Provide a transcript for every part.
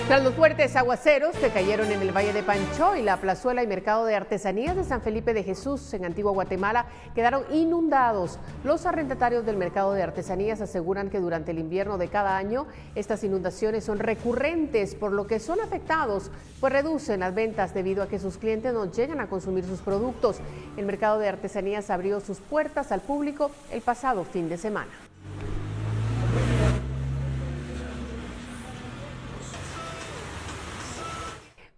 Tras los fuertes aguaceros que cayeron en el Valle de Panchoy, la plazuela y mercado de artesanías de San Felipe de Jesús en Antigua Guatemala quedaron inundados. Los arrendatarios del mercado de artesanías aseguran que durante el invierno de cada año estas inundaciones son recurrentes, por lo que son afectados, pues reducen las ventas debido a que sus clientes no llegan a consumir sus productos. El mercado de artesanías abrió sus puertas al público el pasado fin de semana.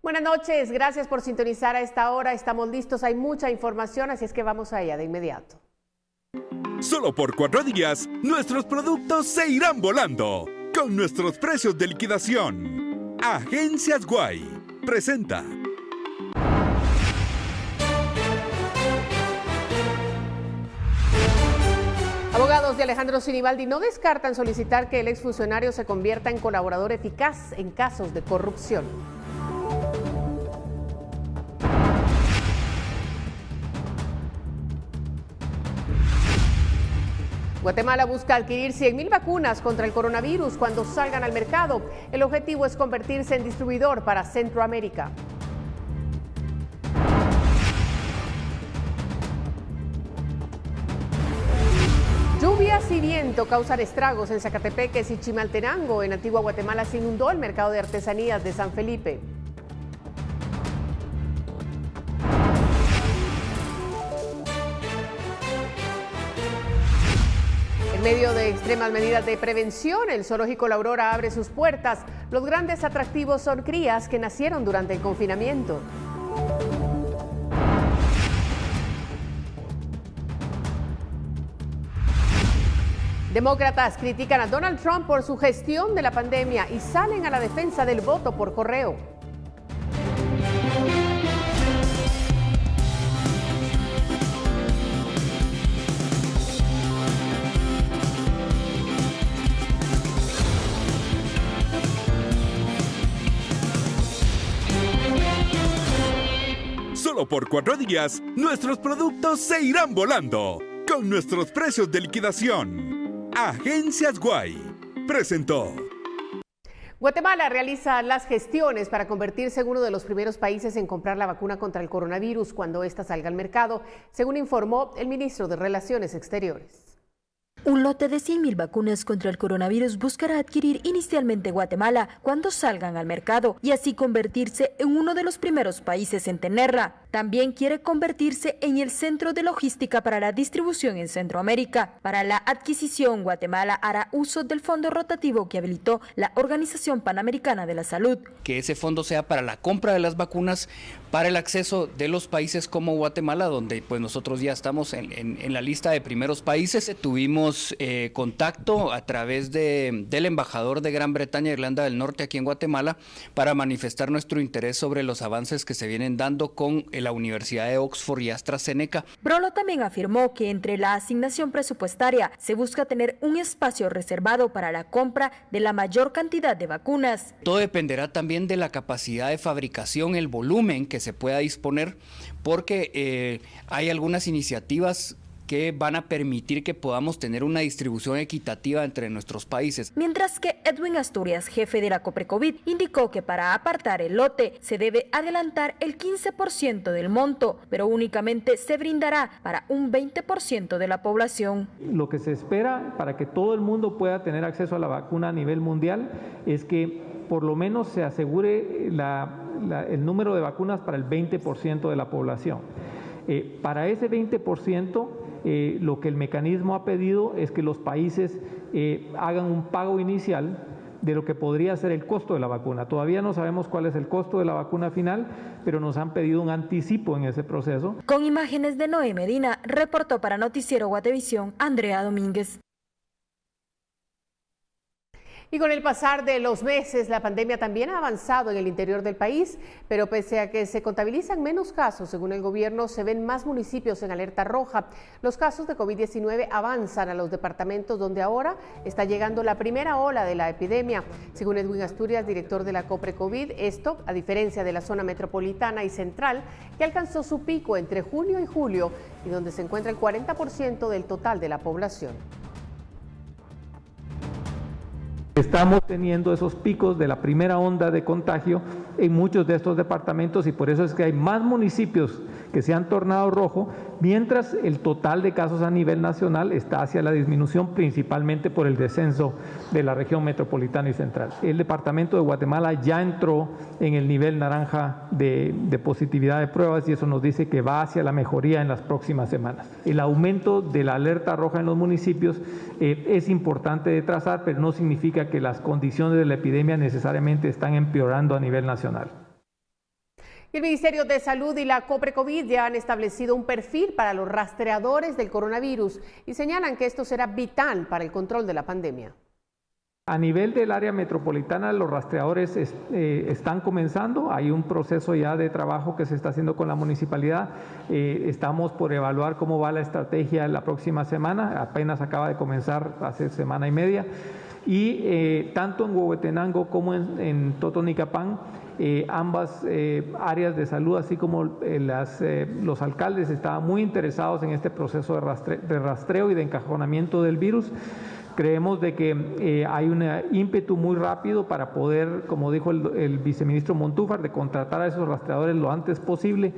Buenas noches, gracias por sintonizar a esta hora. Estamos listos, hay mucha información, así es que vamos allá de inmediato. Solo por 4 días, nuestros productos se irán volando con nuestros precios de liquidación. Agencias Guay presenta. Abogados de Alejandro Sinibaldi no descartan solicitar que el exfuncionario se convierta en colaborador eficaz en casos de corrupción. Guatemala busca adquirir 100,000 vacunas contra el coronavirus cuando salgan al mercado. El objetivo es convertirse en distribuidor para Centroamérica. Lluvias y viento causan estragos en Zacatepeques y Chimaltenango. En Antigua Guatemala se inundó el mercado de artesanías de San Felipe. En medio de extremas medidas de prevención, el zoológico La Aurora abre sus puertas. Los grandes atractivos son crías que nacieron durante el confinamiento. Demócratas critican a Donald Trump por su gestión de la pandemia y salen a la defensa del voto por correo. Solo por 4 días, nuestros productos se irán volando con nuestros precios de liquidación. Agencias Guay presentó. Guatemala realiza las gestiones para convertirse en uno de los primeros países en comprar la vacuna contra el coronavirus cuando ésta salga al mercado, según informó el ministro de Relaciones Exteriores. Un lote de 100,000 vacunas contra el coronavirus buscará adquirir inicialmente Guatemala cuando salgan al mercado y así convertirse en uno de los primeros países en tenerla. También quiere convertirse en el centro de logística para la distribución en Centroamérica. Para la adquisición, Guatemala hará uso del fondo rotativo que habilitó la Organización Panamericana de la Salud. Que ese fondo sea para la compra de las vacunas, para el acceso de los países como Guatemala, donde pues nosotros ya estamos en la lista de primeros países. Tuvimos contacto a través del embajador de Gran Bretaña e Irlanda del Norte aquí en Guatemala para manifestar nuestro interés sobre los avances que se vienen dando con la Universidad de Oxford y AstraZeneca. Brolo también afirmó que entre la asignación presupuestaria se busca tener un espacio reservado para la compra de la mayor cantidad de vacunas. Todo dependerá también de la capacidad de fabricación, el volumen que se pueda disponer, porque hay algunas iniciativas que van a permitir que podamos tener una distribución equitativa entre nuestros países. Mientras que Edwin Asturias, jefe de la Coprecovid, indicó que para apartar el lote se debe adelantar el 15% del monto, pero únicamente se brindará para un 20% de la población. Lo que se espera para que todo el mundo pueda tener acceso a la vacuna a nivel mundial es que por lo menos se asegure el número de vacunas para el 20% de la población. Para ese 20%, lo que el mecanismo ha pedido es que los países hagan un pago inicial de lo que podría ser el costo de la vacuna. Todavía no sabemos cuál es el costo de la vacuna final, pero nos han pedido un anticipo en ese proceso. Con imágenes de Noé Medina, reportó para Noticiero Guatevisión, Andrea Domínguez. Y con el pasar de los meses, la pandemia también ha avanzado en el interior del país, pero pese a que se contabilizan menos casos, según el gobierno, se ven más municipios en alerta roja. Los casos de COVID-19 avanzan a los departamentos donde ahora está llegando la primera ola de la epidemia. Según Edwin Asturias, director de la Coprecovid, esto, a diferencia de la zona metropolitana y central, que alcanzó su pico entre junio y julio y donde se encuentra el 40% del total de la población. estamos teniendo esos picos de la primera onda de contagio en muchos de estos departamentos y por eso es que hay más municipios que se han tornado rojo, mientras el total de casos a nivel nacional está hacia la disminución, principalmente por el descenso de la región metropolitana y central. El departamento de Guatemala ya entró en el nivel naranja de positividad de pruebas y eso nos dice que va hacia la mejoría en las próximas semanas. El aumento de la alerta roja en los municipios es importante de trazar, pero no significa que las condiciones de la epidemia necesariamente están empeorando a nivel nacional. El Ministerio de Salud y la COPRECOVID ya han establecido un perfil para los rastreadores del coronavirus y señalan que esto será vital para el control de la pandemia. A nivel del área metropolitana, los rastreadores están comenzando, hay un proceso ya de trabajo que se está haciendo con la municipalidad, estamos por evaluar cómo va la estrategia la próxima semana, apenas acaba de comenzar hace semana y media, y tanto en Huehuetenango como en Totonicapán, ambas áreas de salud, así como los alcaldes estaban muy interesados en este proceso de rastreo y de encajonamiento del virus. Creemos de que hay un ímpetu muy rápido para poder, como dijo el viceministro Montúfar, de contratar a esos rastreadores lo antes posible.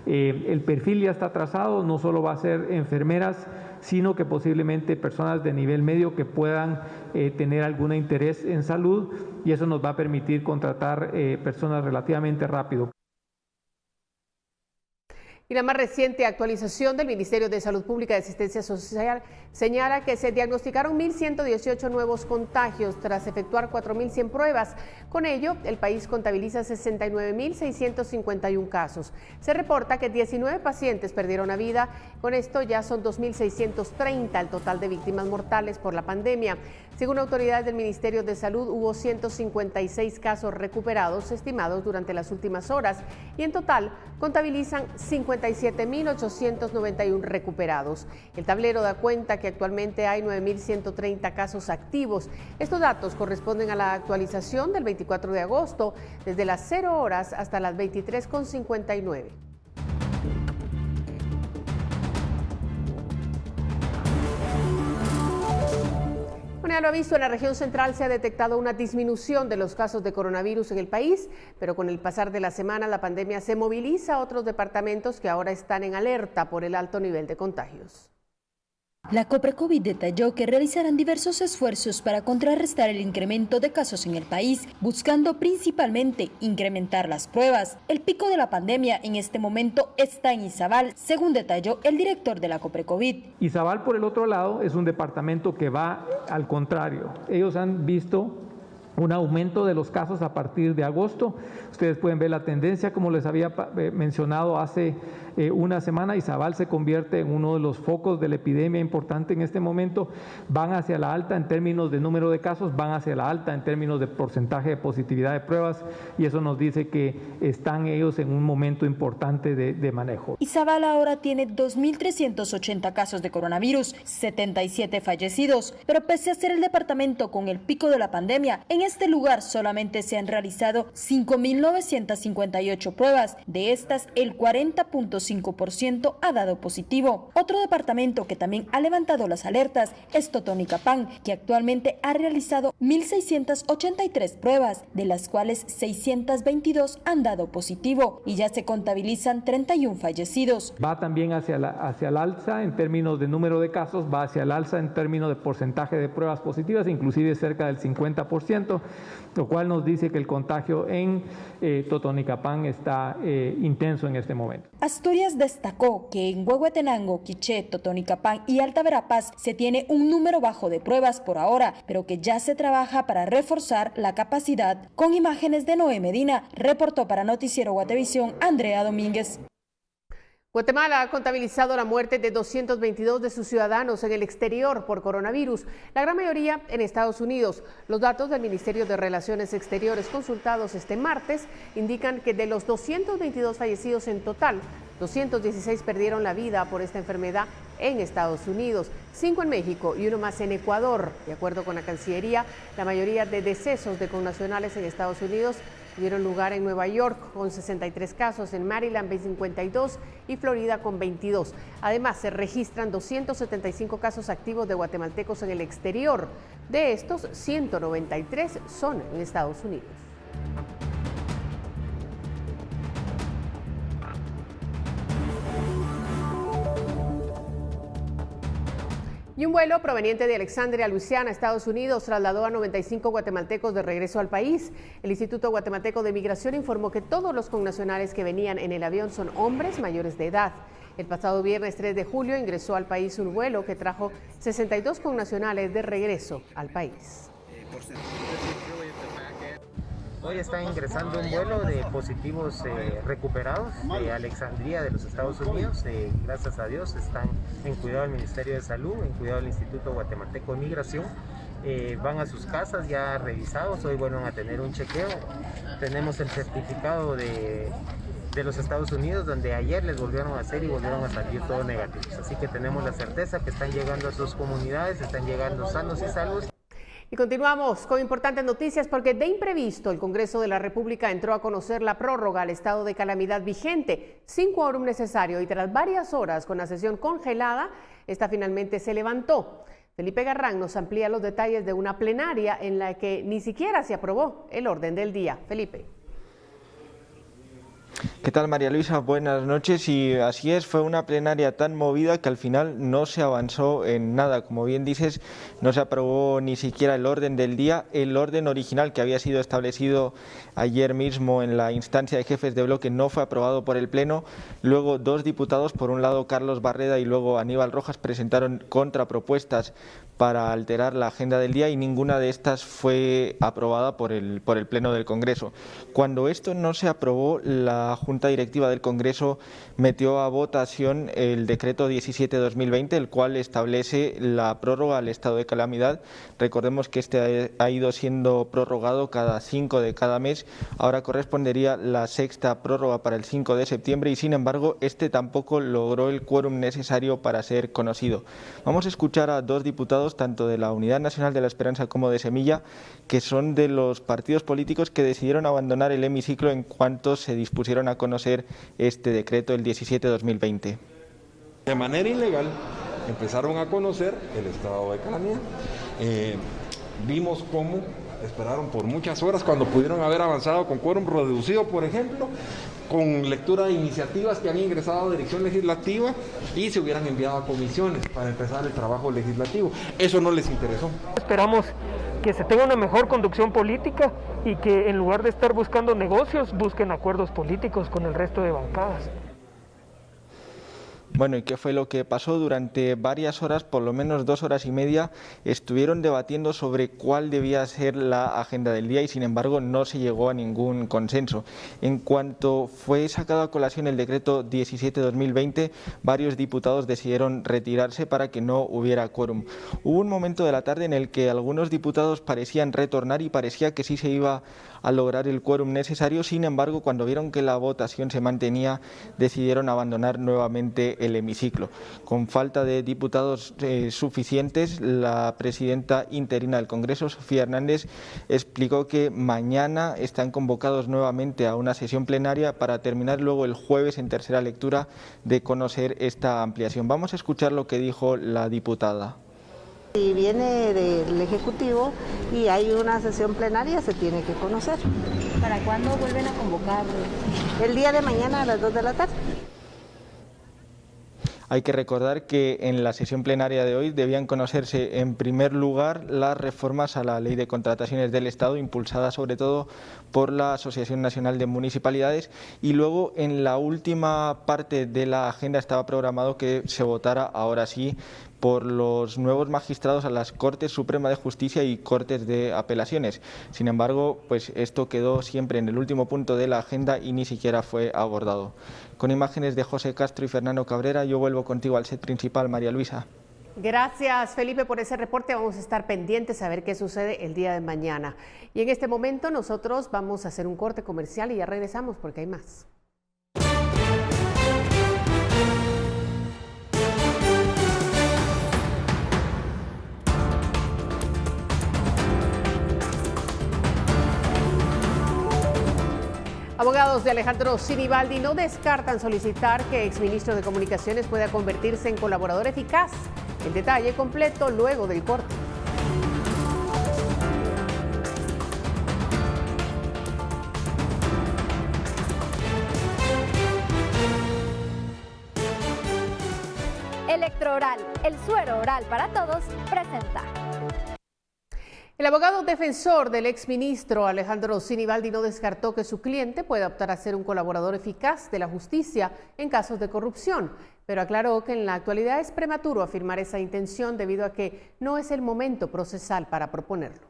El perfil ya está trazado, no solo va a ser enfermeras, sino que posiblemente personas de nivel medio que puedan tener algún interés en salud y eso nos va a permitir contratar personas relativamente rápido. Y la más reciente actualización del Ministerio de Salud Pública y Asistencia Social señala que se diagnosticaron 1.118 nuevos contagios tras efectuar 4.100 pruebas. Con ello, el país contabiliza 69.651 casos. Se reporta que 19 pacientes perdieron la vida. Con esto ya son 2.630 el total de víctimas mortales por la pandemia. Según autoridades del Ministerio de Salud, hubo 156 casos recuperados estimados durante las últimas horas y en total contabilizan 57.891 recuperados. El tablero da cuenta que actualmente hay 9.130 casos activos. Estos datos corresponden a la actualización del 24 de agosto, desde las 0 horas hasta las 23:59. Ya lo ha visto, en la región central se ha detectado una disminución de los casos de coronavirus en el país, pero con el pasar de la semana la pandemia se moviliza a otros departamentos que ahora están en alerta por el alto nivel de contagios. La COPRECOVID detalló que realizarán diversos esfuerzos para contrarrestar el incremento de casos en el país, buscando principalmente incrementar las pruebas. El pico de la pandemia en este momento está en Izabal, según detalló el director de la COPRECOVID. Izabal, por el otro lado, es un departamento que va al contrario. Ellos han visto un aumento de los casos a partir de agosto. Ustedes pueden ver la tendencia, como les había mencionado hace una semana. Izabal se convierte en uno de los focos de la epidemia importante en este momento. Van hacia la alta en términos de número de casos, van hacia la alta en términos de porcentaje de positividad de pruebas y eso nos dice que están ellos en un momento importante de manejo. Izabal ahora tiene 2.380 casos de coronavirus, 77 fallecidos, pero pese a ser el departamento con el pico de la pandemia, en este lugar solamente se han realizado 5.958 pruebas. De estas, el 40.5% ha dado positivo. Otro departamento que también ha levantado las alertas es Totonicapán, que actualmente ha realizado 1.683 pruebas, de las cuales 622 han dado positivo y ya se contabilizan 31 fallecidos. Va también hacia el alza en términos de número de casos, va hacia el alza en términos de porcentaje de pruebas positivas, inclusive cerca del 50%, lo cual nos dice que el contagio en Totonicapán está intenso en este momento. Asturias destacó que en Huehuetenango, Quiché, Totonicapán y Alta Verapaz se tiene un número bajo de pruebas por ahora, pero que ya se trabaja para reforzar la capacidad. Con imágenes de Noé Medina, reportó para Noticiero Guatevisión Andrea Domínguez. Guatemala ha contabilizado la muerte de 222 de sus ciudadanos en el exterior por coronavirus, la gran mayoría en Estados Unidos. Los datos del Ministerio de Relaciones Exteriores consultados este martes indican que de los 222 fallecidos en total, 216 perdieron la vida por esta enfermedad en Estados Unidos, 5 en México y 1 más en Ecuador. De acuerdo con la Cancillería, la mayoría de decesos de connacionales en Estados Unidos tuvieron lugar en Nueva York con 63 casos, en Maryland 52 y Florida con 22. Además, se registran 275 casos activos de guatemaltecos en el exterior. De estos, 193 son en Estados Unidos. Y un vuelo proveniente de Alexandria, Luisiana, Estados Unidos, trasladó a 95 guatemaltecos de regreso al país. El Instituto Guatemalteco de Migración informó que todos los connacionales que venían en el avión son hombres mayores de edad. El pasado viernes 3 de julio ingresó al país un vuelo que trajo 62 connacionales de regreso al país. Hoy está ingresando un vuelo de positivos recuperados de Alexandria, de los Estados Unidos. Gracias a Dios están en cuidado del Ministerio de Salud, en cuidado del Instituto Guatemalteco de Migración. Van a sus casas ya revisados, hoy vuelven a tener un chequeo. Tenemos el certificado de los Estados Unidos, donde ayer les volvieron a hacer y volvieron a salir todos negativos. Así que tenemos la certeza que están llegando a sus comunidades, están llegando sanos y salvos. Y continuamos con importantes noticias porque de imprevisto el Congreso de la República entró a conocer la prórroga al estado de calamidad vigente sin quórum necesario y tras varias horas con la sesión congelada, esta finalmente se levantó. Felipe Garrán nos amplía los detalles de una plenaria en la que ni siquiera se aprobó el orden del día. Felipe. ¿Qué tal, María Luisa? Buenas noches. Y así es, fue una plenaria tan movida que al final no se avanzó en nada. Como bien dices, no se aprobó ni siquiera el orden del día, el orden original que había sido establecido ayer mismo en la instancia de jefes de bloque no fue aprobado por el Pleno. Luego 2 diputados, por un lado Carlos Barreda y luego Aníbal Rojas, presentaron contrapropuestas para alterar la agenda del día y ninguna de estas fue aprobada por el Pleno del Congreso. Cuando esto no se aprobó, la Junta Directiva del Congreso metió a votación el decreto 17/2020, el cual establece la prórroga al estado de calamidad. Recordemos que este ha ido siendo prorrogado cada 5 de cada mes. Ahora correspondería la 6ª prórroga para el 5 de septiembre y, sin embargo, este tampoco logró el quórum necesario para ser conocido. Vamos a escuchar a 2 diputados, tanto de la Unidad Nacional de la Esperanza como de Semilla, que son de los partidos políticos que decidieron abandonar el hemiciclo en cuanto se dispusieron a conocer este decreto, el 17/2020. De manera ilegal empezaron a conocer el estado de calamidad. Vimos cómo esperaron por muchas horas cuando pudieron haber avanzado con quórum reducido, por ejemplo, con lectura de iniciativas que han ingresado a dirección legislativa y se hubieran enviado a comisiones para empezar el trabajo legislativo. Eso no les interesó. Esperamos que se tenga una mejor conducción política y que en lugar de estar buscando negocios, busquen acuerdos políticos con el resto de bancadas. Bueno, ¿y qué fue lo que pasó? Durante varias horas, por lo menos 2 horas y media, estuvieron debatiendo sobre cuál debía ser la agenda del día y, sin embargo, no se llegó a ningún consenso. En cuanto fue sacado a colación el decreto 17/2020, varios diputados decidieron retirarse para que no hubiera quórum. Hubo un momento de la tarde en el que algunos diputados parecían retornar y parecía que sí se iba a lograr el quórum necesario. Sin embargo, cuando vieron que la votación se mantenía, decidieron abandonar nuevamente el hemiciclo. Con falta de diputados suficientes, la presidenta interina del Congreso, Sofía Hernández, explicó que mañana están convocados nuevamente a una sesión plenaria para terminar luego el jueves en tercera lectura de conocer esta ampliación. Vamos a escuchar lo que dijo la diputada. Si viene del Ejecutivo y hay una sesión plenaria, se tiene que conocer. ¿Para cuándo vuelven a convocar? El día de mañana a las 2 de la tarde. Hay que recordar que en la sesión plenaria de hoy debían conocerse en primer lugar las reformas a la Ley de Contrataciones del Estado, impulsada sobre todo por la Asociación Nacional de Municipalidades, y luego en la última parte de la agenda estaba programado que se votara ahora sí por los nuevos magistrados a las Cortes Suprema de Justicia y Cortes de Apelaciones. Sin embargo, pues esto quedó siempre en el último punto de la agenda y ni siquiera fue abordado. Con imágenes de José Castro y Fernando Cabrera, yo vuelvo contigo al set principal, María Luisa. Gracias, Felipe, por ese reporte. Vamos a estar pendientes a ver qué sucede el día de mañana. Y en este momento nosotros vamos a hacer un corte comercial y ya regresamos porque hay más. Abogados de Alejandro Sinibaldi no descartan solicitar que exministro de Comunicaciones pueda convertirse en colaborador eficaz. El detalle completo luego del corte. Electrooral, el suero oral para todos, presenta. El abogado defensor del exministro Alejandro Sinibaldi no descartó que su cliente pueda optar a ser un colaborador eficaz de la justicia en casos de corrupción, pero aclaró que en la actualidad es prematuro afirmar esa intención debido a que no es el momento procesal para proponerlo.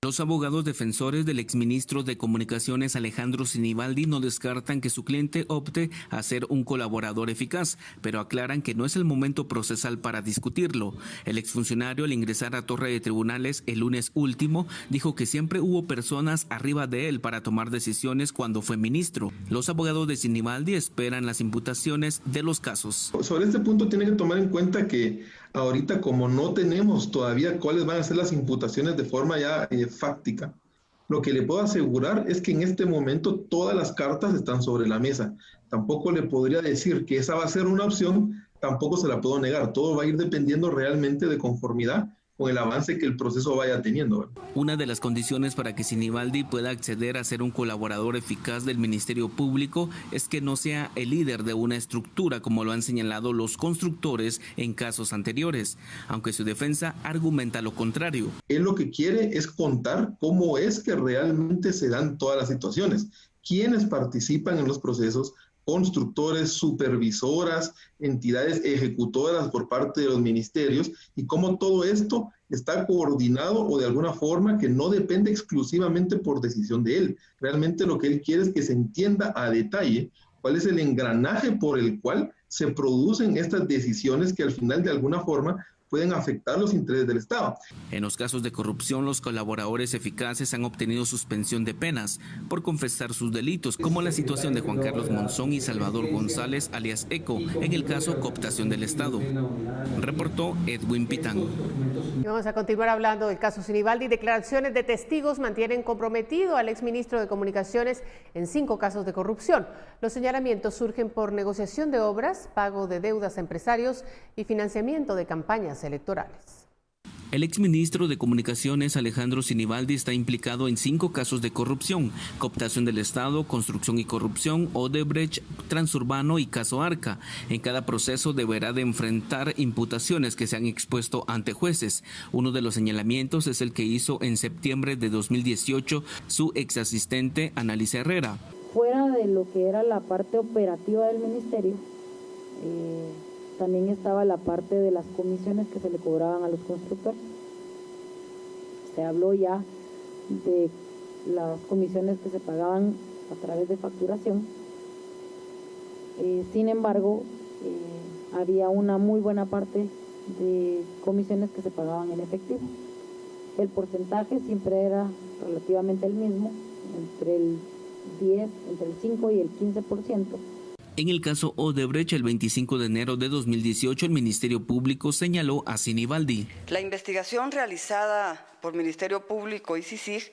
Los abogados defensores del exministro de Comunicaciones Alejandro Sinibaldi no descartan que su cliente opte a ser un colaborador eficaz, pero aclaran que no es el momento procesal para discutirlo. El exfuncionario, al ingresar a Torre de Tribunales el lunes último, dijo que siempre hubo personas arriba de él para tomar decisiones cuando fue ministro. Los abogados de Sinibaldi esperan las imputaciones de los casos. Sobre este punto tiene que tomar en cuenta que ahorita, como no tenemos todavía cuáles van a ser las imputaciones de forma ya fáctica, lo que le puedo asegurar es que en este momento todas las cartas están sobre la mesa. Tampoco le podría decir que esa va a ser una opción, tampoco se la puedo negar. Todo va a ir dependiendo realmente de conformidad con el avance que el proceso vaya teniendo. Una de las condiciones para que Sinibaldi pueda acceder a ser un colaborador eficaz del Ministerio Público es que no sea el líder de una estructura, como lo han señalado los constructores en casos anteriores, aunque su defensa argumenta lo contrario. Él lo que quiere es contar cómo es que realmente se dan todas las situaciones, quiénes participan en los procesos, constructores, supervisoras, entidades ejecutoras por parte de los ministerios, y cómo todo esto está coordinado o de alguna forma que no depende exclusivamente por decisión de él. Realmente lo que él quiere es que se entienda a detalle cuál es el engranaje por el cual se producen estas decisiones que al final de alguna forma pueden afectar los intereses del Estado. En los casos de corrupción, los colaboradores eficaces han obtenido suspensión de penas por confesar sus delitos, como la situación de Juan Carlos Monzón y Salvador González, alias ECO, en el caso cooptación del Estado. Reportó Edwin Pitán. Y vamos a continuar hablando del caso Sinibaldi. Declaraciones de testigos mantienen comprometido al exministro de Comunicaciones en 5 casos de corrupción. Los señalamientos surgen por negociación de obras, pago de deudas a empresarios y financiamiento de campañas electorales. El exministro de Comunicaciones Alejandro Sinibaldi está implicado en 5 casos de corrupción: cooptación del Estado, construcción y corrupción, Odebrecht, Transurbano y caso Arca. En cada proceso deberá de enfrentar imputaciones que se han expuesto ante jueces. Uno de los señalamientos es el que hizo en septiembre de 2018 su exasistente Annalise Herrera. Fuera de lo que era la parte operativa del ministerio, también estaba la parte de las comisiones que se le cobraban a los constructores. Se habló ya de las comisiones que se pagaban a través de facturación. Sin embargo, había una muy buena parte de comisiones que se pagaban en efectivo. El porcentaje siempre era relativamente el mismo, entre el 5 y el 15%. En el caso Odebrecht, el 25 de enero de 2018, el Ministerio Público señaló a Sinibaldi. La investigación realizada por Ministerio Público y CICIG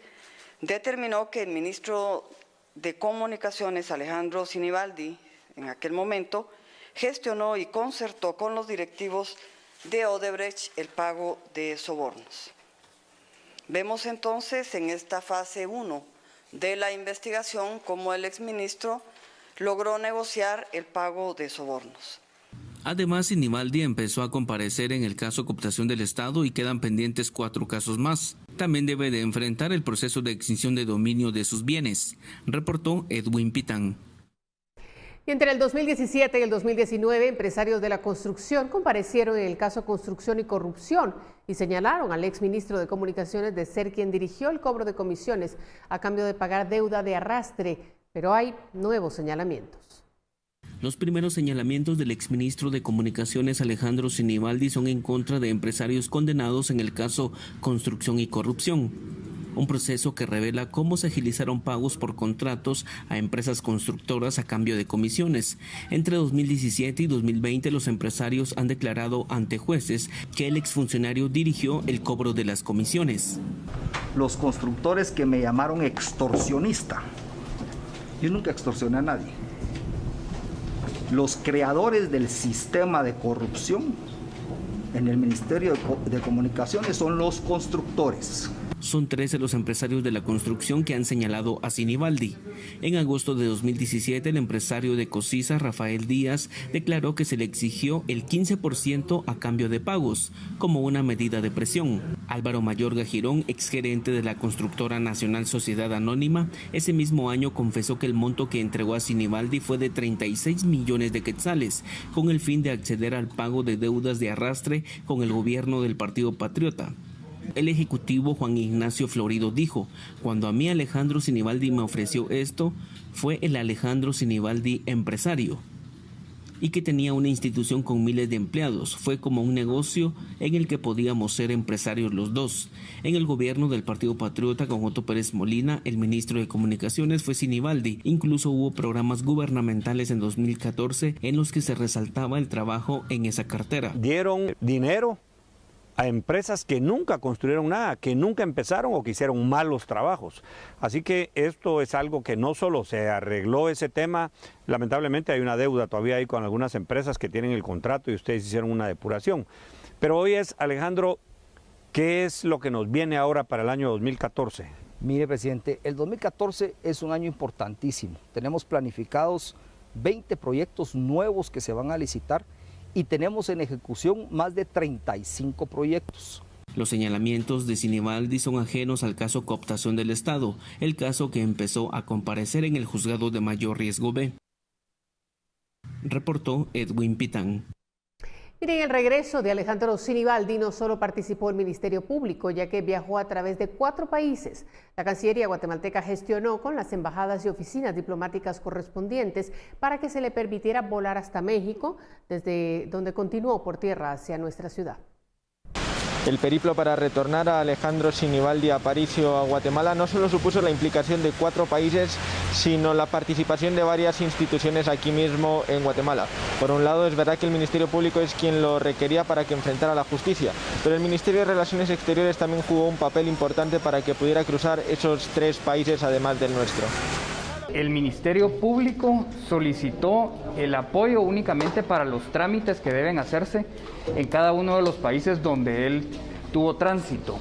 determinó que el ministro de Comunicaciones, Alejandro Sinibaldi, en aquel momento, gestionó y concertó con los directivos de Odebrecht el pago de sobornos. Vemos entonces en esta fase 1 de la investigación cómo el exministro logró negociar el pago de sobornos. Además, Sinibaldi empezó a comparecer en el caso cooptación del Estado y quedan pendientes 4 casos más. También debe de enfrentar el proceso de extinción de dominio de sus bienes, reportó Edwin Pitán. Y entre el 2017 y el 2019, empresarios de la construcción comparecieron en el caso Construcción y Corrupción y señalaron al exministro de Comunicaciones de ser quien dirigió el cobro de comisiones a cambio de pagar deuda de arrastre. Pero hay nuevos señalamientos. Los primeros señalamientos del exministro de Comunicaciones Alejandro Sinibaldi son en contra de empresarios condenados en el caso Construcción y Corrupción. Un proceso que revela cómo se agilizaron pagos por contratos a empresas constructoras a cambio de comisiones. Entre 2017 y 2020 los empresarios han declarado ante jueces que el exfuncionario dirigió el cobro de las comisiones. Los constructores que me llamaron extorsionista Yo nunca extorsioné a nadie. Los creadores del sistema de corrupción en el Ministerio de Comunicaciones son los constructores. Son 13 los empresarios de la construcción que han señalado a Sinibaldi. En agosto de 2017, el empresario de Cosiza, Rafael Díaz, declaró que se le exigió el 15% a cambio de pagos, como una medida de presión. Álvaro Mayorga Girón, exgerente de la constructora nacional Sociedad Anónima, ese mismo año confesó que el monto que entregó a Sinibaldi fue de 36 millones de quetzales, con el fin de acceder al pago de deudas de arrastre con el gobierno del Partido Patriota. El ejecutivo Juan Ignacio Florido dijo: cuando a mí Alejandro Sinibaldi me ofreció esto, fue el Alejandro Sinibaldi empresario, y que tenía una institución con miles de empleados. Fue como un negocio en el que podíamos ser empresarios los dos. En el gobierno del Partido Patriota con Otto Pérez Molina, el ministro de Comunicaciones fue Sinibaldi. Incluso hubo programas gubernamentales en 2014 en los que se resaltaba el trabajo en esa cartera. Dieron dinero a empresas que nunca construyeron nada, que nunca empezaron o que hicieron malos trabajos. Así que esto es algo que no solo se arregló ese tema, lamentablemente hay una deuda todavía ahí con algunas empresas que tienen el contrato y ustedes hicieron una depuración. Pero hoy es, Alejandro, ¿qué es lo que nos viene ahora para el año 2014? Mire, presidente, el 2014 es un año importantísimo. Tenemos planificados 20 proyectos nuevos que se van a licitar y tenemos en ejecución más de 35 proyectos. Los señalamientos de Sinibaldi son ajenos al caso cooptación del Estado, el caso que empezó a comparecer en el juzgado de mayor riesgo B. Reportó Edwin Pitán. Miren, el regreso de Alejandro Sinibaldi no solo participó el Ministerio Público, ya que viajó a través de 4 países. La Cancillería guatemalteca gestionó con las embajadas y oficinas diplomáticas correspondientes para que se le permitiera volar hasta México, desde donde continuó por tierra hacia nuestra ciudad. El periplo para retornar a Alejandro Sinibaldi a Aparicio, a Guatemala, no solo supuso la implicación de 4 países, sino la participación de varias instituciones aquí mismo en Guatemala. Por un lado, es verdad que el Ministerio Público es quien lo requería para que enfrentara la justicia, pero el Ministerio de Relaciones Exteriores también jugó un papel importante para que pudiera cruzar esos 3 países además del nuestro. El Ministerio Público solicitó el apoyo únicamente para los trámites que deben hacerse en cada uno de los países donde él tuvo tránsito.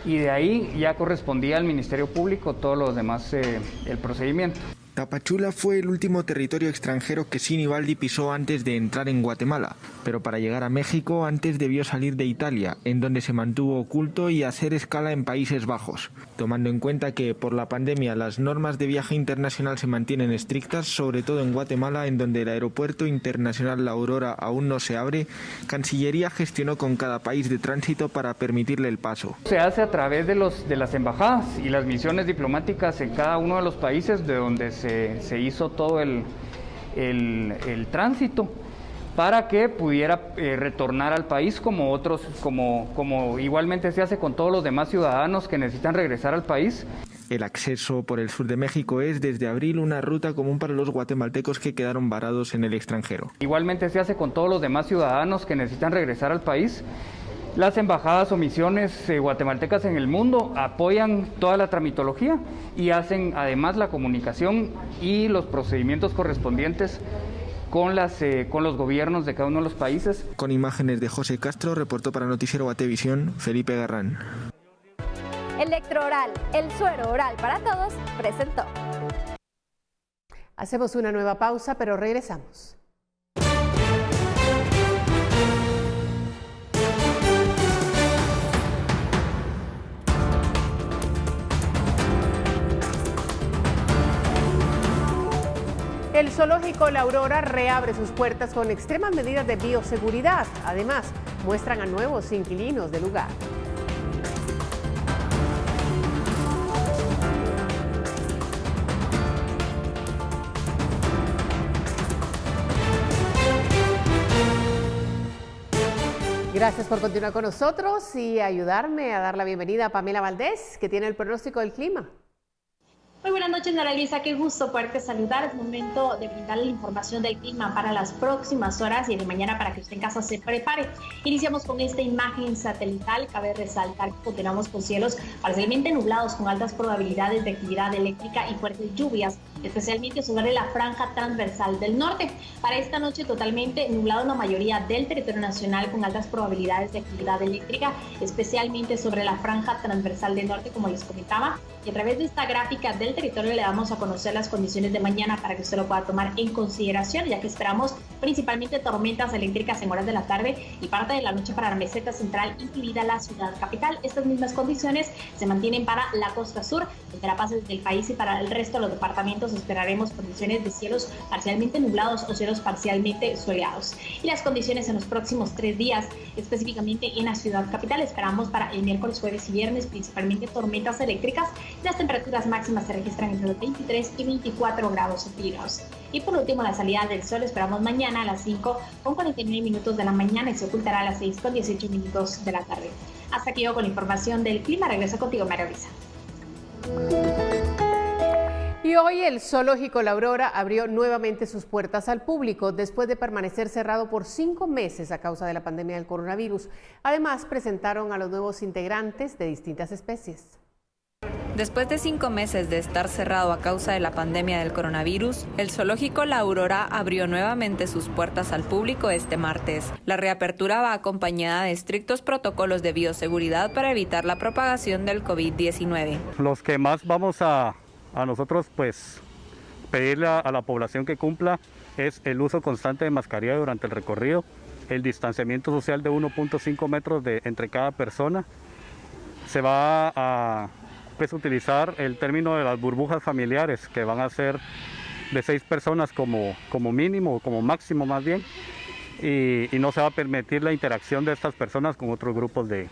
Y de ahí ya correspondía al Ministerio Público todo lo demás, el procedimiento. Tapachula fue el último territorio extranjero que Sinibaldi pisó antes de entrar en Guatemala, pero para llegar a México antes debió salir de Italia, en donde se mantuvo oculto, y hacer escala en Países Bajos. Tomando en cuenta que por la pandemia las normas de viaje internacional se mantienen estrictas, sobre todo en Guatemala, en donde el aeropuerto internacional La Aurora aún no se abre, Cancillería gestionó con cada país de tránsito para permitirle el paso. Se hace a través de las embajadas y las misiones diplomáticas en cada uno de los países de donde se hizo todo el tránsito, para que pudiera retornar al país como otros, como igualmente se hace con todos los demás ciudadanos que necesitan regresar al país. El acceso por el sur de México es desde abril una ruta común para los guatemaltecos que quedaron varados en el extranjero. Igualmente se hace con todos los demás ciudadanos que necesitan regresar al país. Las embajadas o misiones guatemaltecas en el mundo apoyan toda la tramitología y hacen además la comunicación y los procedimientos correspondientes con los gobiernos de cada uno de los países. Con imágenes de José Castro, reportó para Noticiero Guatevisión, Felipe Garrán. Electrooral, el suero oral para todos, presentó. Hacemos una nueva pausa, pero regresamos. El zoológico La Aurora reabre sus puertas con extremas medidas de bioseguridad. Además, muestran a nuevos inquilinos del lugar. Gracias por continuar con nosotros y ayudarme a dar la bienvenida a Pamela Valdés, que tiene el pronóstico del clima. Muy buenas noches, Nora Elisa, qué gusto poderte saludar. Es momento de brindarle la información del clima para las próximas horas y de mañana para que usted en casa se prepare. Iniciamos con esta imagen satelital. Cabe resaltar que continuamos con cielos parcialmente nublados con altas probabilidades de actividad eléctrica y fuertes lluvias, especialmente sobre la franja transversal del norte. Para esta noche totalmente nublado en la mayoría del territorio nacional con altas probabilidades de actividad eléctrica, especialmente sobre la franja transversal del norte, como les comentaba. Y a través de esta gráfica del territorio le damos a conocer las condiciones de mañana para que usted lo pueda tomar en consideración, ya que esperamos principalmente tormentas eléctricas en horas de la tarde y parte de la noche para la meseta central, incluida la ciudad capital. Estas mismas condiciones se mantienen para la costa sur, desde la base del país, y para el resto de los departamentos esperaremos condiciones de cielos parcialmente nublados o cielos parcialmente soleados. Y las condiciones en los próximos 3 días, específicamente en la ciudad capital, esperamos para el miércoles, jueves y viernes principalmente tormentas eléctricas. Las temperaturas máximas se registran entre los 23 y 24 grados centígrados. Y por último, la salida del sol esperamos mañana a las 5 con 49 minutos de la mañana y se ocultará a las 6 con 18 minutos de la tarde. Hasta aquí yo con la información del clima. Regreso contigo, María Luisa. Y hoy el Zoológico La Aurora abrió nuevamente sus puertas al público después de permanecer cerrado por 5 meses a causa de la pandemia del coronavirus. Además, presentaron a los nuevos integrantes de distintas especies. Después de 5 meses de estar cerrado a causa de la pandemia del coronavirus, el Zoológico La Aurora abrió nuevamente sus puertas al público este martes. La reapertura va acompañada de estrictos protocolos de bioseguridad para evitar la propagación del COVID-19. Los que más vamos a nosotros pues pedirle a la población que cumpla es el uso constante de mascarilla durante el recorrido, el distanciamiento social de 1.5 metros entre cada persona. Se va a utilizar el término de las burbujas familiares, que van a ser de 6 personas como mínimo o como máximo más bien, y no se va a permitir la interacción de estas personas con otros grupos de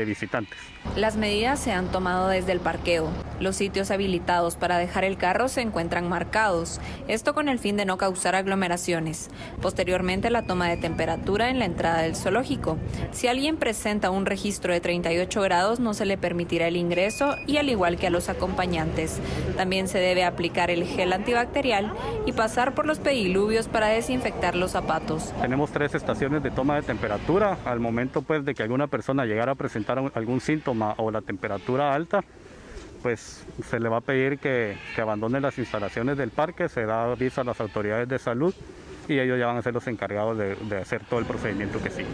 visitantes. Las medidas se han tomado desde el parqueo. Los sitios habilitados para dejar el carro se encuentran marcados, esto con el fin de no causar aglomeraciones. Posteriormente, la toma de temperatura en la entrada del zoológico. Si alguien presenta un registro de 38 grados, no se le permitirá el ingreso, y al igual que a los acompañantes. También se debe aplicar el gel antibacterial y pasar por los pediluvios para desinfectar los zapatos. Tenemos 3 estaciones de toma de temperatura. Al momento pues de que alguna persona llegara a presentar algún síntoma o la temperatura alta, pues se le va a pedir que abandone las instalaciones del parque, se da aviso a las autoridades de salud y ellos ya van a ser los encargados de hacer todo el procedimiento que sigue.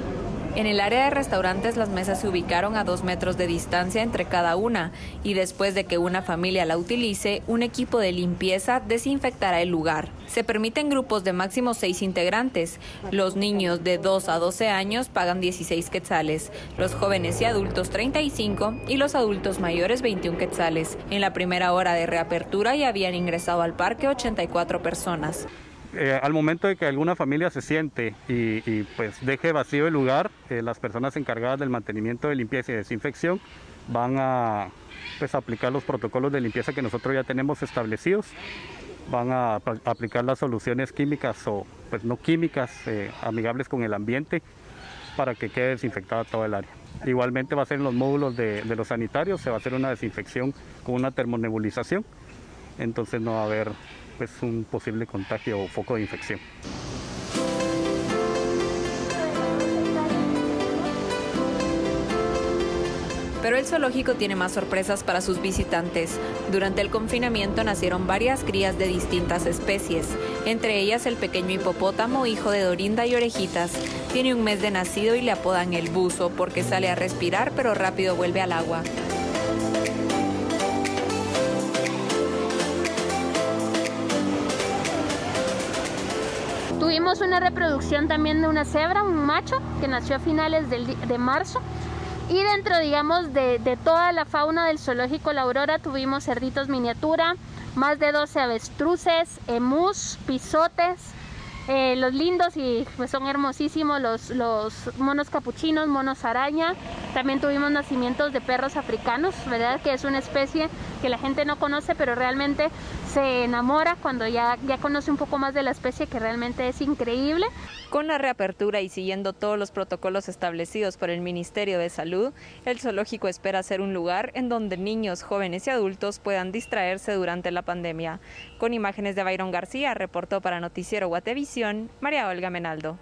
En el área de restaurantes, las mesas se ubicaron a 2 metros de distancia entre cada una, y después de que una familia la utilice, un equipo de limpieza desinfectará el lugar. Se permiten grupos de máximo 6 integrantes. Los niños de 2 a 12 años pagan 16 quetzales, los jóvenes y adultos 35 y los adultos mayores 21 quetzales. En la primera hora de reapertura ya habían ingresado al parque 84 personas. Al momento de que alguna familia se siente y pues deje vacío el lugar, las personas encargadas del mantenimiento de limpieza y desinfección van a aplicar los protocolos de limpieza que nosotros ya tenemos establecidos. Van a aplicar las soluciones químicas o pues no químicas amigables con el ambiente para que quede desinfectada toda el área. Igualmente va a ser en los módulos de los sanitarios, se va a hacer una desinfección con una termonebulización, entonces no va a haber un posible contagio o foco de infección. Pero el zoológico tiene más sorpresas para sus visitantes. Durante el confinamiento nacieron varias crías de distintas especies, entre ellas el pequeño hipopótamo, hijo de Dorinda y Orejitas. Tiene 1 mes de nacido y le apodan el buzo porque sale a respirar pero rápido vuelve al agua. Tuvimos una reproducción también de una cebra, un macho, que nació a finales de marzo. Y dentro, digamos, de toda la fauna del Zoológico La Aurora tuvimos cerditos miniatura, más de 12 avestruces, emús, pisotes, los lindos y pues son hermosísimos los monos capuchinos, monos araña. También tuvimos nacimientos de perros africanos, ¿verdad? Que es una especie que la gente no conoce, pero realmente se enamora cuando ya conoce un poco más de la especie, que realmente es increíble. Con la reapertura y siguiendo todos los protocolos establecidos por el Ministerio de Salud, el zoológico espera ser un lugar en donde niños, jóvenes y adultos puedan distraerse durante la pandemia. Con imágenes de Byron García, reportó para Noticiero Guatevisión, María Olga Menaldo.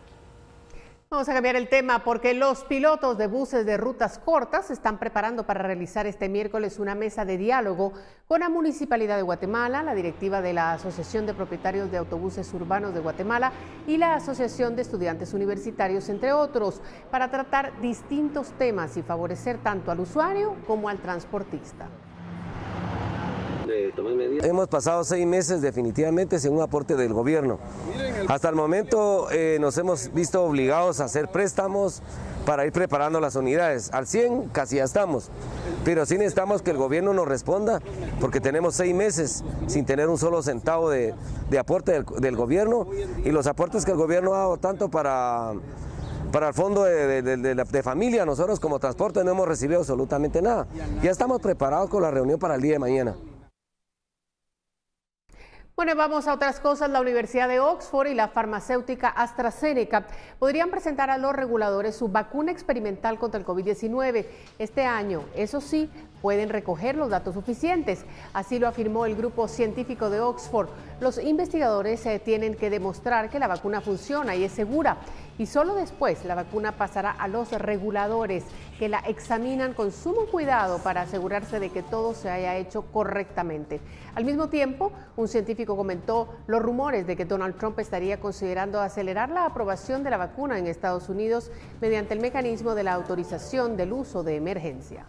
Vamos a cambiar el tema porque los pilotos de buses de rutas cortas se están preparando para realizar este miércoles una mesa de diálogo con la Municipalidad de Guatemala, la directiva de la Asociación de Propietarios de Autobuses Urbanos de Guatemala y la Asociación de Estudiantes Universitarios, entre otros, para tratar distintos temas y favorecer tanto al usuario como al transportista. Hemos pasado 6 meses definitivamente sin un aporte del gobierno. Hasta el momento nos hemos visto obligados a hacer préstamos para ir preparando las unidades. Al 100 casi ya estamos, pero sí necesitamos que el gobierno nos responda porque tenemos 6 meses sin tener un solo centavo de aporte del gobierno, y los aportes que el gobierno ha dado tanto para el fondo de familia, nosotros como transporte no hemos recibido absolutamente nada. Ya estamos preparados con la reunión para el día de mañana. Bueno, vamos a otras cosas. La Universidad de Oxford y la farmacéutica AstraZeneca podrían presentar a los reguladores su vacuna experimental contra el COVID-19 este año. Eso sí, pueden recoger los datos suficientes. Así lo afirmó el grupo científico de Oxford. Los investigadores tienen que demostrar que la vacuna funciona y es segura. Y solo después la vacuna pasará a los reguladores, que la examinan con sumo cuidado para asegurarse de que todo se haya hecho correctamente. Al mismo tiempo, un científico comentó los rumores de que Donald Trump estaría considerando acelerar la aprobación de la vacuna en Estados Unidos mediante el mecanismo de la autorización del uso de emergencia.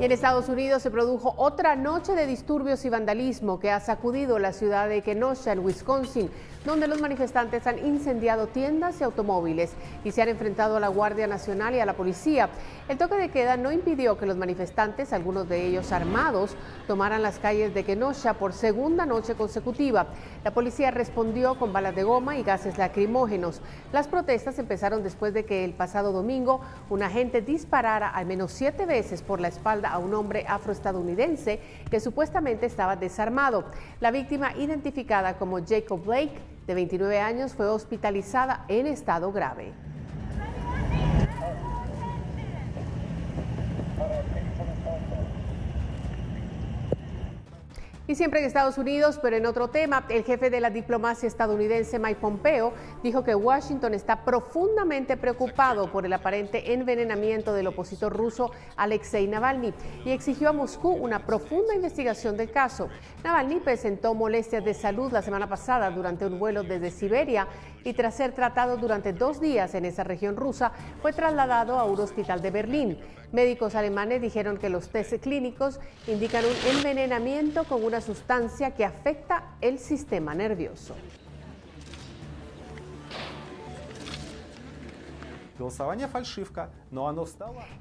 Y en Estados Unidos se produjo otra noche de disturbios y vandalismo que ha sacudido la ciudad de Kenosha, en Wisconsin, donde los manifestantes han incendiado tiendas y automóviles y se han enfrentado a la Guardia Nacional y a la policía. El toque de queda no impidió que los manifestantes, algunos de ellos armados, tomaran las calles de Kenosha por segunda noche consecutiva. La policía respondió con balas de goma y gases lacrimógenos. Las protestas empezaron después de que el pasado domingo un agente disparara al menos 7 veces por la espalda a un hombre afroestadounidense que supuestamente estaba desarmado. La víctima, identificada como Jacob Blake, de 29 años, fue hospitalizada en estado grave. Y siempre en Estados Unidos, pero en otro tema, el jefe de la diplomacia estadounidense, Mike Pompeo, dijo que Washington está profundamente preocupado por el aparente envenenamiento del opositor ruso Alexei Navalny y exigió a Moscú una profunda investigación del caso. Navalny presentó molestias de salud la semana pasada durante un vuelo desde Siberia y tras ser tratado durante 2 días en esa región rusa, fue trasladado a un hospital de Berlín. Médicos alemanes dijeron que los test clínicos indican un envenenamiento con una sustancia que afecta el sistema nervioso.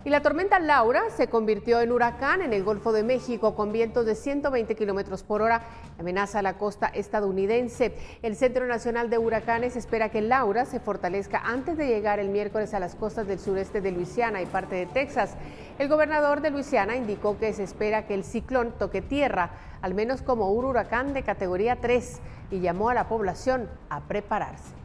Y la tormenta Laura se convirtió en huracán en el Golfo de México con vientos de 120 kilómetros por hora. Amenaza a la costa estadounidense. El Centro Nacional de Huracanes espera que Laura se fortalezca antes de llegar el miércoles a las costas del sureste de Luisiana y parte de Texas. El gobernador de Luisiana indicó que se espera que el ciclón toque tierra, al menos como un huracán de categoría 3, y llamó a la población a prepararse.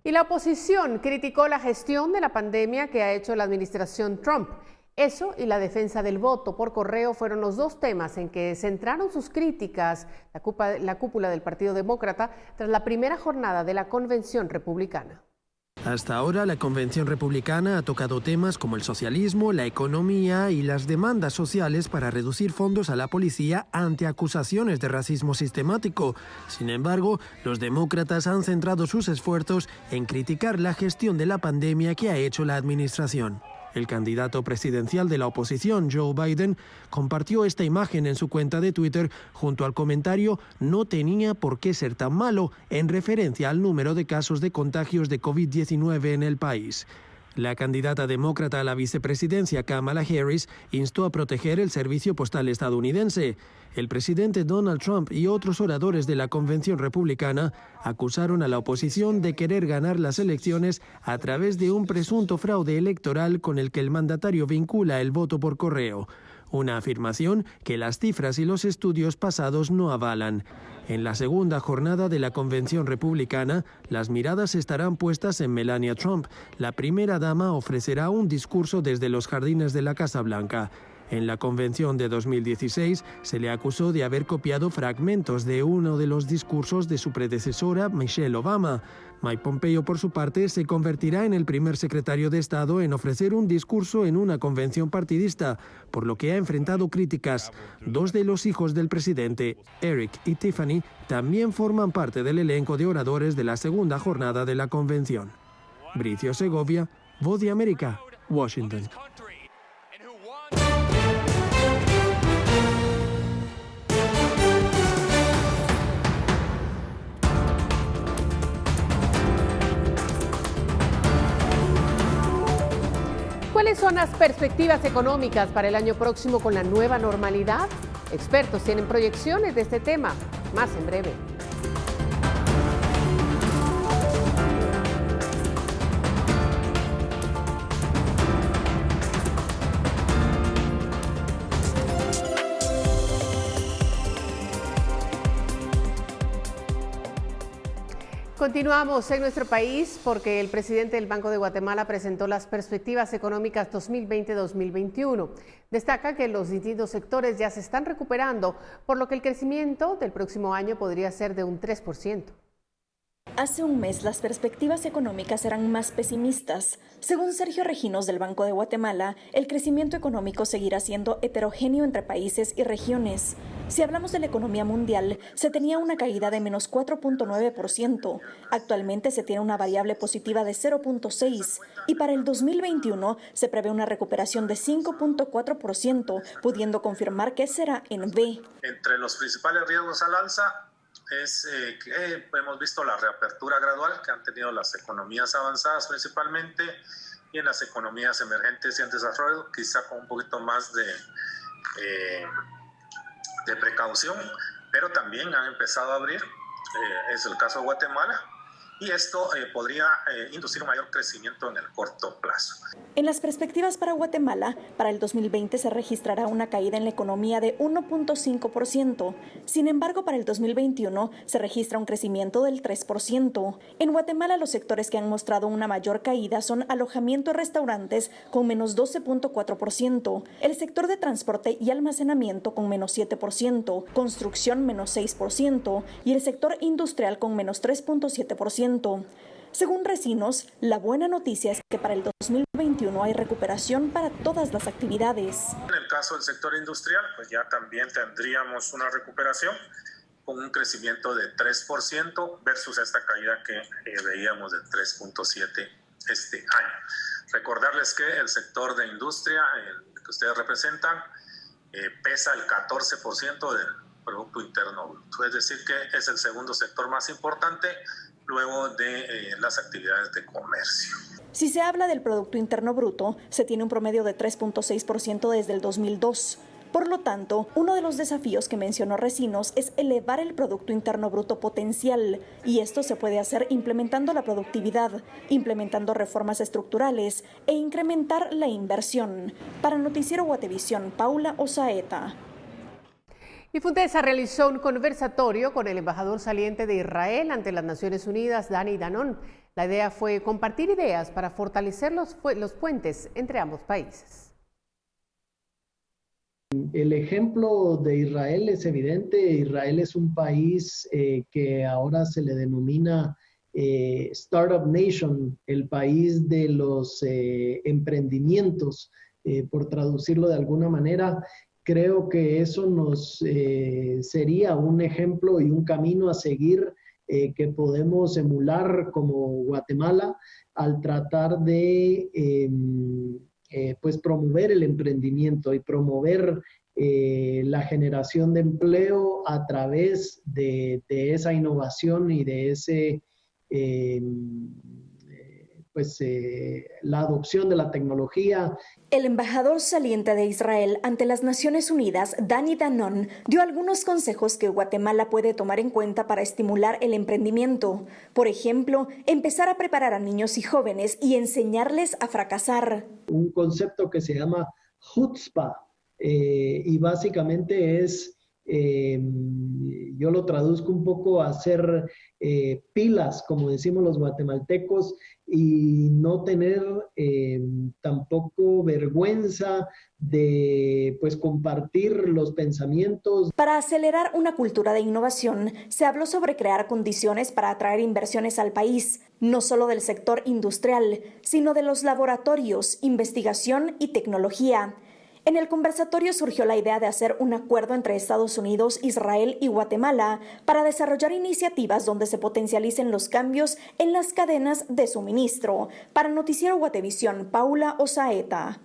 Y la oposición criticó la gestión de la pandemia que ha hecho la administración Trump. Eso y la defensa del voto por correo fueron los 2 temas en que centraron sus críticas la cúpula del Partido Demócrata tras la primera jornada de la Convención Republicana. Hasta ahora, la Convención Republicana ha tocado temas como el socialismo, la economía y las demandas sociales para reducir fondos a la policía ante acusaciones de racismo sistemático. Sin embargo, los demócratas han centrado sus esfuerzos en criticar la gestión de la pandemia que ha hecho la administración. El candidato presidencial de la oposición, Joe Biden, compartió esta imagen en su cuenta de Twitter junto al comentario "no tenía por qué ser tan malo", en referencia al número de casos de contagios de COVID-19 en el país. La candidata demócrata a la vicepresidencia, Kamala Harris, instó a proteger el servicio postal estadounidense. El presidente Donald Trump y otros oradores de la convención republicana acusaron a la oposición de querer ganar las elecciones a través de un presunto fraude electoral con el que el mandatario vincula el voto por correo. Una afirmación que las cifras y los estudios pasados no avalan. En la segunda jornada de la convención republicana, las miradas estarán puestas en Melania Trump. La primera dama ofrecerá un discurso desde los jardines de la Casa Blanca. En la convención de 2016 se le acusó de haber copiado fragmentos de uno de los discursos de su predecesora, Michelle Obama. Mike Pompeo, por su parte, se convertirá en el primer secretario de Estado en ofrecer un discurso en una convención partidista, por lo que ha enfrentado críticas. Dos de los hijos del presidente, Eric y Tiffany, también forman parte del elenco de oradores de la segunda jornada de la convención. Bricio Segovia, Voz de América, Washington. ¿Cuáles son las perspectivas económicas para el año próximo con la nueva normalidad? Expertos tienen proyecciones de este tema. Más en breve. Continuamos en nuestro país porque el presidente del Banco de Guatemala presentó las perspectivas económicas 2020-2021. Destaca que los distintos sectores ya se están recuperando, por lo que el crecimiento del próximo año podría ser de un 3%. Hace un mes las perspectivas económicas eran más pesimistas. Según Sergio Reginos del Banco de Guatemala, el crecimiento económico seguirá siendo heterogéneo entre países y regiones. Si hablamos de la economía mundial, se tenía una caída de menos 4.9%. Actualmente se tiene una variable positiva de 0.6% y para el 2021 se prevé una recuperación de 5.4%, pudiendo confirmar que será en V. Entre los principales riesgos al alza es que hemos visto la reapertura gradual que han tenido las economías avanzadas principalmente y en las economías emergentes y en desarrollo, quizá con un poquito más de precaución, pero también han empezado a abrir, es el caso de Guatemala, y esto podría inducir un mayor crecimiento en el corto plazo. En las perspectivas para Guatemala, para el 2020 se registrará una caída en la economía de 1.5%. Sin embargo, para el 2021 se registra un crecimiento del 3%. En Guatemala, los sectores que han mostrado una mayor caída son alojamiento y restaurantes con menos 12.4%, el sector de transporte y almacenamiento con menos 7%, construcción menos 6% y el sector industrial con menos 3.7%. Según Recinos, la buena noticia es que para el 2021 hay recuperación para todas las actividades. En el caso del sector industrial, pues ya también tendríamos una recuperación con un crecimiento de 3% versus esta caída que veíamos de 3.7% este año. Recordarles que el sector de industria, el que ustedes representan, pesa el 14% del Producto Interno Bruto. Es decir, que es el segundo sector más importante luego de las actividades de comercio. Si se habla del Producto Interno Bruto, se tiene un promedio de 3.6% desde el 2002. Por lo tanto, uno de los desafíos que mencionó Recinos es elevar el Producto Interno Bruto potencial, y esto se puede hacer implementando la productividad, implementando reformas estructurales e incrementar la inversión. Para Noticiero Guatevisión, Paula Osaeta. Y Fundesa realizó un conversatorio con el embajador saliente de Israel ante las Naciones Unidas, Dani Danon. La idea fue compartir ideas para fortalecer los puentes entre ambos países. El ejemplo de Israel es evidente. Israel es un país que ahora se le denomina Startup Nation, el país de los emprendimientos, por traducirlo de alguna manera. Creo que eso nos sería un ejemplo y un camino a seguir que podemos emular como Guatemala al tratar de pues promover el emprendimiento y promover la generación de empleo a través de esa innovación y de ese la adopción de la tecnología. El embajador saliente de Israel ante las Naciones Unidas, Dani Danon, dio algunos consejos que Guatemala puede tomar en cuenta para estimular el emprendimiento. Por ejemplo, empezar a preparar a niños y jóvenes y enseñarles a fracasar. Un concepto que se llama chutzpah, y básicamente es, yo lo traduzco un poco a ser pilas, como decimos los guatemaltecos, y no tener tampoco vergüenza de compartir los pensamientos. Para acelerar una cultura de innovación, se habló sobre crear condiciones para atraer inversiones al país, no solo del sector industrial, sino de los laboratorios, investigación y tecnología. En el conversatorio surgió la idea de hacer un acuerdo entre Estados Unidos, Israel y Guatemala para desarrollar iniciativas donde se potencialicen los cambios en las cadenas de suministro. Para Noticiero Guatevisión, Paula Osaeta.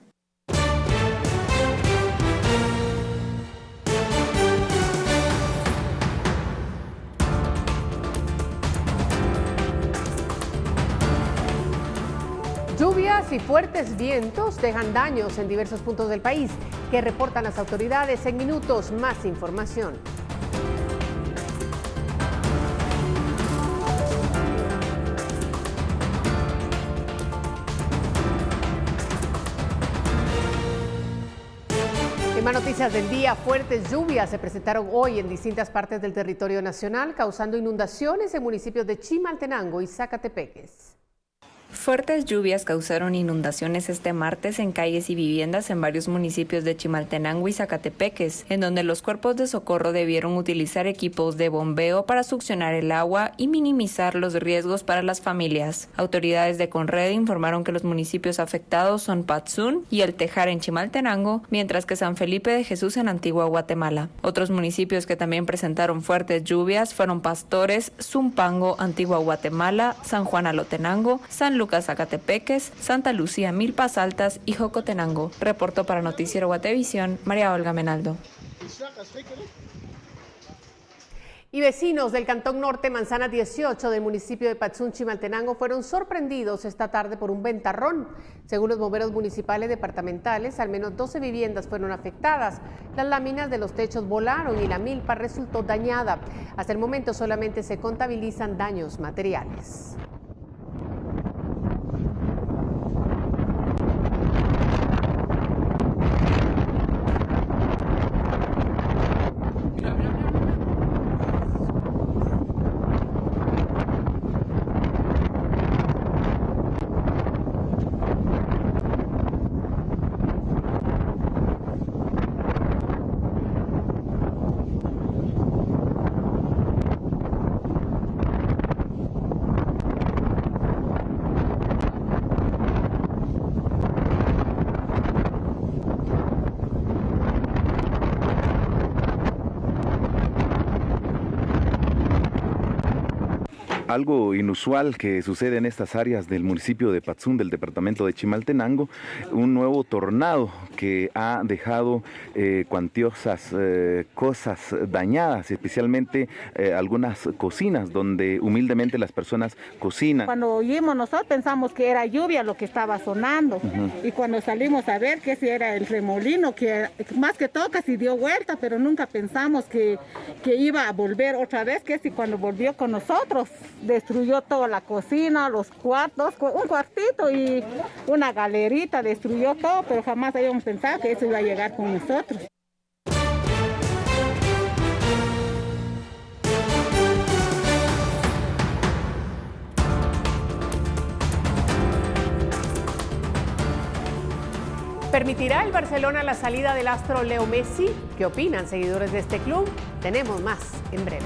Lluvias y fuertes vientos dejan daños en diversos puntos del país. ¿Qué reportan las autoridades? En minutos, más información. En más noticias del día, fuertes lluvias se presentaron hoy en distintas partes del territorio nacional, causando inundaciones en municipios de Chimaltenango y Zacatepeques. Fuertes lluvias causaron inundaciones este martes en calles y viviendas en varios municipios de Chimaltenango y Zacatepeques, en donde los cuerpos de socorro debieron utilizar equipos de bombeo para succionar el agua y minimizar los riesgos para las familias. Autoridades de Conred informaron que los municipios afectados son Patzún y El Tejar en Chimaltenango, mientras que San Felipe de Jesús en Antigua Guatemala. Otros municipios que también presentaron fuertes lluvias fueron Pastores, Zumpango, Antigua Guatemala, San Juan Alotenango, San Lucas Zacatepeques, Santa Lucía Milpas Altas y Jocotenango. Reportó para Noticiero Guatevisión, María Olga Menaldo. Y vecinos del Cantón Norte, Manzana 18 del municipio de Patzún, Chimaltenango, fueron sorprendidos esta tarde por un ventarrón. Según los bomberos municipales departamentales, al menos 12 viviendas fueron afectadas. Las láminas de los techos volaron y la milpa resultó dañada. Hasta el momento solamente se contabilizan daños materiales. Algo inusual que sucede en estas áreas del municipio de Patzún, del departamento de Chimaltenango, un nuevo tornado que ha dejado cuantiosas cosas dañadas, especialmente algunas cocinas donde humildemente las personas cocinan. Cuando oímos nosotros pensamos que era lluvia lo que estaba sonando, y cuando salimos a ver que si era el remolino, que más que todo casi dio vuelta, pero nunca pensamos que iba a volver otra vez, que si cuando volvió con nosotros destruyó toda la cocina, los cuartos, un cuartito y una galerita, destruyó todo, pero jamás habíamos pensado que eso iba a llegar con nosotros. ¿Permitirá el Barcelona la salida del astro Leo Messi? ¿Qué opinan seguidores de este club? Tenemos más en breve.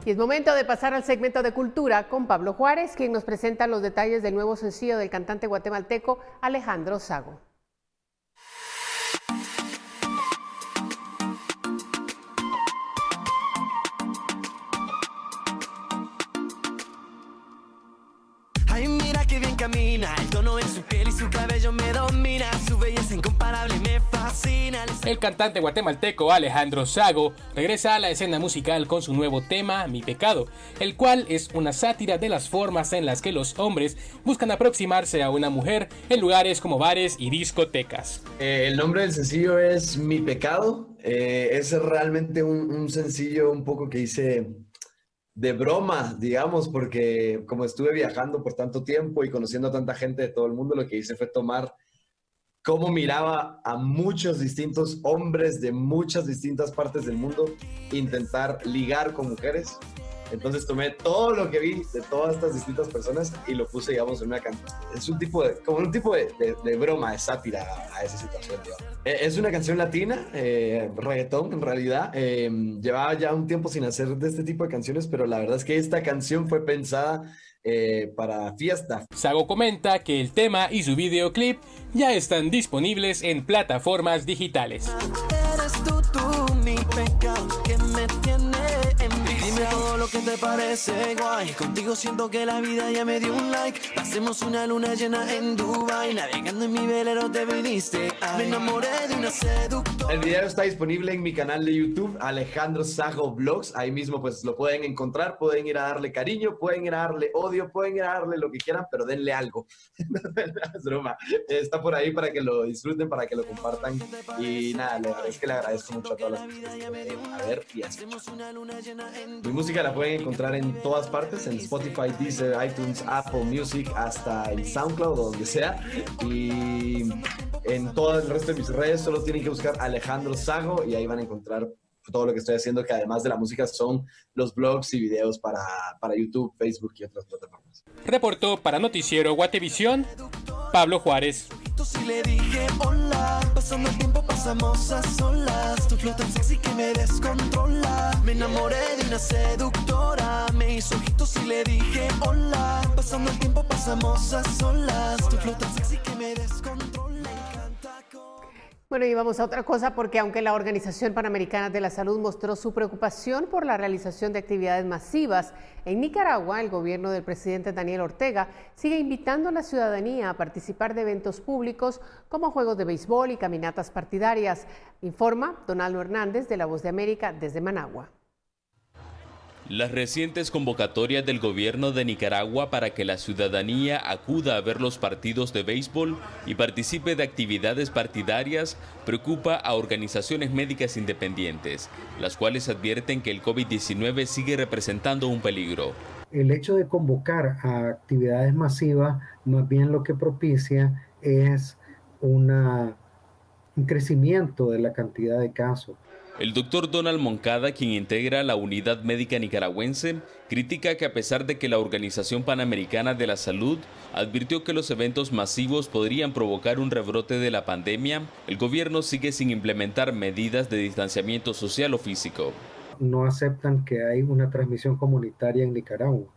Y es momento de pasar al segmento de cultura con Pablo Juárez, quien nos presenta los detalles del nuevo sencillo del cantante guatemalteco Alejandro Sago. camina, el tono en su piel y su cabello me domina, su belleza incomparable me fascina. El cantante guatemalteco Alejandro Sago regresa a la escena musical con su nuevo tema Mi Pecado, el cual es una sátira de las formas en las que los hombres buscan aproximarse a una mujer en lugares como bares y discotecas. El nombre del sencillo es Mi Pecado. Es realmente un sencillo un poco que hice de broma, digamos, porque como estuve viajando por tanto tiempo y conociendo a tanta gente de todo el mundo, lo que hice fue tomar cómo miraba a muchos distintos hombres de muchas distintas partes del mundo intentar ligar con mujeres. Entonces tomé todo lo que vi de todas estas distintas personas y lo puse, digamos, en una canción. Es un tipo de broma, de sátira a esa situación, digamos. Es una canción latina, reggaetón en realidad. Llevaba ya un tiempo sin hacer de este tipo de canciones, pero la verdad es que esta canción fue pensada para fiesta. Sago comenta que el tema y su videoclip ya están disponibles en plataformas digitales. Eres tú, mi pecado que me tiene en vicio. Dime todo lo que te parece guay. Contigo siento que la vida ya me dio un like. Hacemos una luna llena en Dubai. Navegando en mi velero te viniste. Me enamoré de una seductora. El video está disponible en mi canal de YouTube, Alejandro Sago Vlogs. Ahí mismo pues lo pueden encontrar. Pueden ir a darle cariño, pueden ir a darle odio, pueden ir a darle lo que quieran, pero denle algo. Es broma. Está por ahí para que lo disfruten, para que lo compartan. Y nada, es que le agradezco mucho a todas las personas que a ver y a escuchar. Mi música la pueden encontrar en todas partes, en Spotify, Deezer, iTunes, Apple Music, hasta en SoundCloud o donde sea. Y en todo el resto de mis redes solo tienen que buscar Alejandro Sago y ahí van a encontrar todo lo que estoy haciendo, que además de la música son los blogs y videos para YouTube, Facebook y otras plataformas. Reportó para Noticiero Guatevisión, Pablo Juárez. Si le dije hola, pasando el tiempo pasamos a solas. Tu flow tan sexy que me descontrola. Me enamoré de una seductora. Me hizo ojitos y le dije hola. Pasando el tiempo pasamos a solas. Tu flow tan sexy que me descontrola. Bueno, y vamos a otra cosa, porque aunque la Organización Panamericana de la Salud mostró su preocupación por la realización de actividades masivas en Nicaragua, el gobierno del presidente Daniel Ortega sigue invitando a la ciudadanía a participar de eventos públicos como juegos de béisbol y caminatas partidarias. Informa Donaldo Hernández de La Voz de América desde Managua. Las recientes convocatorias del gobierno de Nicaragua para que la ciudadanía acuda a ver los partidos de béisbol y participe de actividades partidarias preocupa a organizaciones médicas independientes, las cuales advierten que el COVID-19 sigue representando un peligro. El hecho de convocar a actividades masivas más bien lo que propicia es un crecimiento de la cantidad de casos. El doctor Donald Moncada, quien integra la Unidad Médica Nicaragüense, critica que a pesar de que la Organización Panamericana de la Salud advirtió que los eventos masivos podrían provocar un rebrote de la pandemia, el gobierno sigue sin implementar medidas de distanciamiento social o físico. No aceptan que hay una transmisión comunitaria en Nicaragua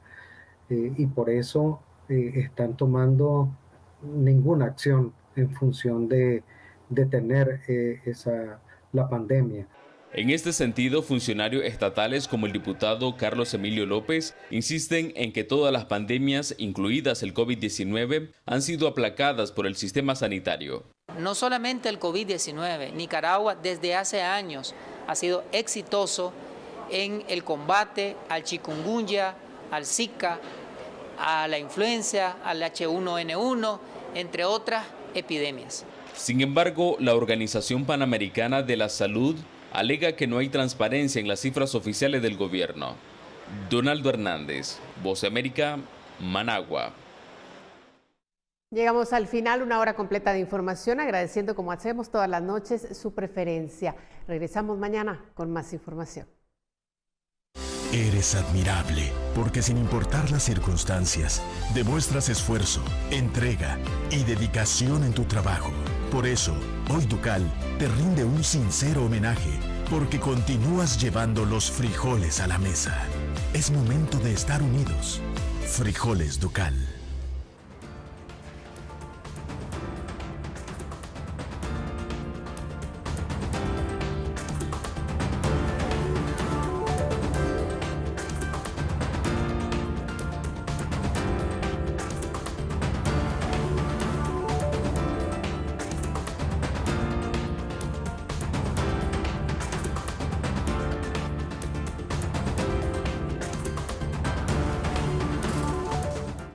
y por eso están tomando ninguna acción en función de detener la pandemia. En este sentido, funcionarios estatales como el diputado Carlos Emilio López insisten en que todas las pandemias, incluidas el COVID-19, han sido aplacadas por el sistema sanitario. No solamente el COVID-19, Nicaragua desde hace años ha sido exitoso en el combate al chikungunya, al Zika, a la influenza, al H1N1, entre otras epidemias. Sin embargo, la Organización Panamericana de la Salud alega que no hay transparencia en las cifras oficiales del gobierno. Donaldo Hernández, Voz de América, Managua. Llegamos al final, una hora completa de información, agradeciendo como hacemos todas las noches su preferencia. Regresamos mañana con más información. Eres admirable, porque sin importar las circunstancias, demuestras esfuerzo, entrega y dedicación en tu trabajo. Por eso, hoy Ducal te rinde un sincero homenaje, porque continúas llevando los frijoles a la mesa. Es momento de estar unidos. Frijoles Ducal.